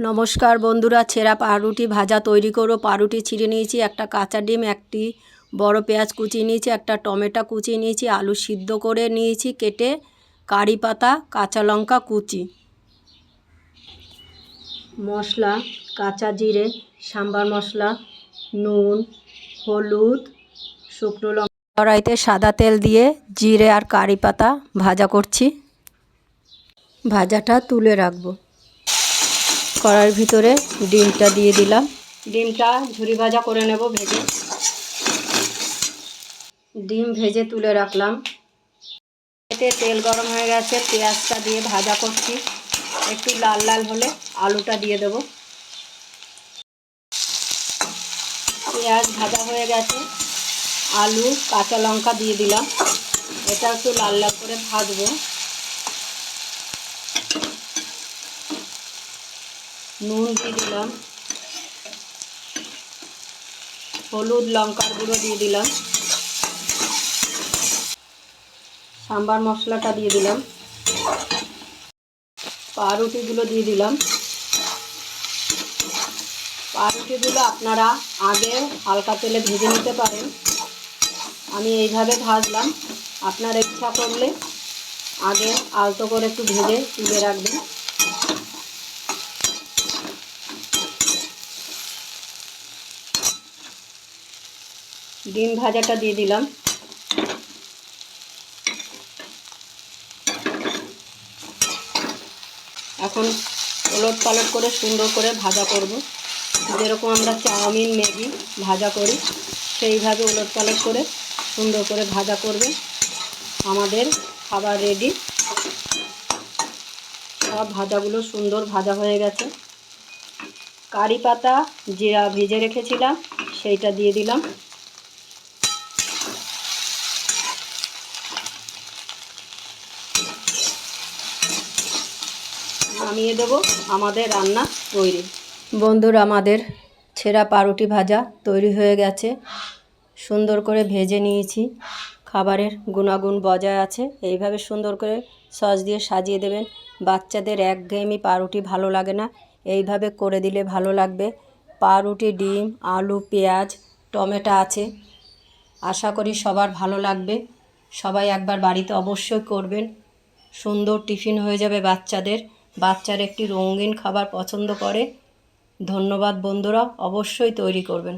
নমস্কার বন্ধুরা, ছেঁড়া পাউরুটি ভাজা তৈরি করব। পাউরুটি ছিঁড়ে নিয়েছি, একটা কাঁচা ডিম, একটি বড় পেঁয়াজ কুচিয়ে নিয়েছি, একটা টমেটো কুচিয়ে নিয়েছি, আলু সিদ্ধ করে নিয়েছি কেটে, কারি পাতা, কাঁচা লঙ্কা কুচি। মশলা: কাঁচা জিরে, সাম্বার মশলা, নুন, হলুদ, শুকনো লঙ্কা। কড়াইতে সাদা তেল দিয়ে জিরে আর কারি পাতা ভাজা করছি। ভাজাটা তুলে রাখবো। কড়াইয়ের ভিতরে ডিমটা দিয়ে দিলাম। ডিমটা ঝুরি ভাজা করে নেব ভেজে। ডিম ভেজে তুলে রাখলাম। এতে তেল গরম হয়ে গেছে, পেঁয়াজটা দিয়ে ভাজা করছি। একটু লাল লাল হলে আলুটা দিয়ে দেব। পেঁয়াজ ভাজা হয়ে গেছে, আলু, কাঁচা লঙ্কা দিয়ে দিলাম। এটা একটু লাল লাল করে ভাজবো। নুন দিয়ে দিলাম, হলুদ লঙ্কার গুঁড়ো দিয়ে দিলাম, সাম্বার মশলাটা দিয়ে দিলাম, পাউরুটিগুলো দিয়ে দিলাম। পাউরুটিগুলো আপনারা আগে হালকা তেলে ভেজে নিতে পারেন। আমি এইভাবে ভাজলাম। আপনার ইচ্ছা করলে আগে আলতো করে একটু ভেজে তুলে রাখবেন। ডিম ভাজাটা দিয়ে দিলাম। এখন ওলট পালট করে সুন্দর করে ভাজা করব। যেরকম আমরা চাউমিন, ম্যাগি ভাজা করি সেইভাবে ওলট পালট করে সুন্দর করে ভাজা করবে। আমাদের খাবার রেডি। সব ভাজাগুলো সুন্দর ভাজা হয়ে গেছে। কারি পাতা, জিরা ভেজে রেখেছিলাম, সেইটা দিয়ে দিলাম। নামিয়ে দেবো। আমাদের রান্না তৈরি। বন্ধুরা, আমাদের ছেঁড়া পাউরুটি ভাজা তৈরি হয়ে গেছে। সুন্দর করে ভেজে নিয়েছি। খাবারের গুণাগুণ বজায় আছে। এইভাবে সুন্দর করে সস দিয়ে সাজিয়ে দেবেন। বাচ্চাদের একঘেয়েমি পাউরুটি ভালো লাগে না, এইভাবে করে দিলে ভালো লাগবে। পাউরুটি, ডিম, আলু, পেঁয়াজ, টমেটো আছে। আশা করি সবার ভালো লাগবে। সবাই একবার বাড়িতে অবশ্যই করবেন। সুন্দর টিফিন হয়ে যাবে বাচ্চাদের। বাচ্চারা একটি রঙিন খাবার পছন্দ করে। ধন্যবাদ বন্ধুরা, অবশ্যই তৈরি করবেন।